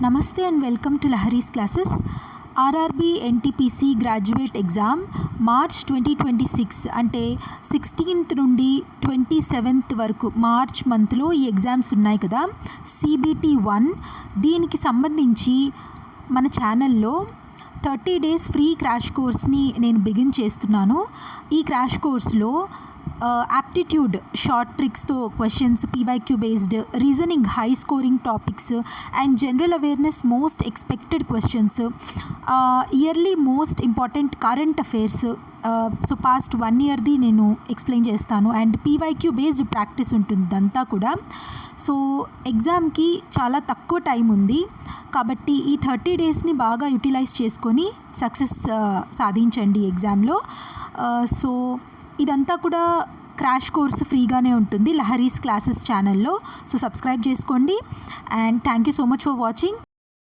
నమస్తే and welcome to Lahari's classes. RRB NTPC graduate exam March 2026 అంటే 16th నుండి 27th వరకు మార్చ్ మంత్లో ఈ ఎగ్జామ్స్ ఉన్నాయి కదా. CBT 1 దీనికి సంబంధించి మన ఛానల్లో 30 days ఫ్రీ క్రాష్ కోర్స్ని నేను బిగిన్ చేస్తున్నాను. ఈ క్రాష్ కోర్స్లో యాప్టిట్యూడ్ షార్ట్ ట్రిక్స్తో questions, PYQ based, reasoning high scoring topics and general awareness most expected questions, yearly most important current affairs, so past 1 yearది నేను ఎక్స్ప్లెయిన్ చేస్తాను అండ్ పీవైక్యూ బేస్డ్ ప్రాక్టీస్ ఉంటుంది ఇదంతా కూడా. సో ఎగ్జామ్కి చాలా తక్కువ టైం ఉంది కాబట్టి ఈ 30 daysని బాగా యూటిలైజ్ చేసుకొని సక్సెస్ సాధించండి ఎగ్జామ్లో. సో ఇదంతా కూడా క్రాష్ కోర్స్ ఫ్రీగానే ఉంటుంది లహరీస్ క్లాసెస్ ఛానల్లో. సో సబ్స్క్రైబ్ చేసుకోండి and thank you so much for watching.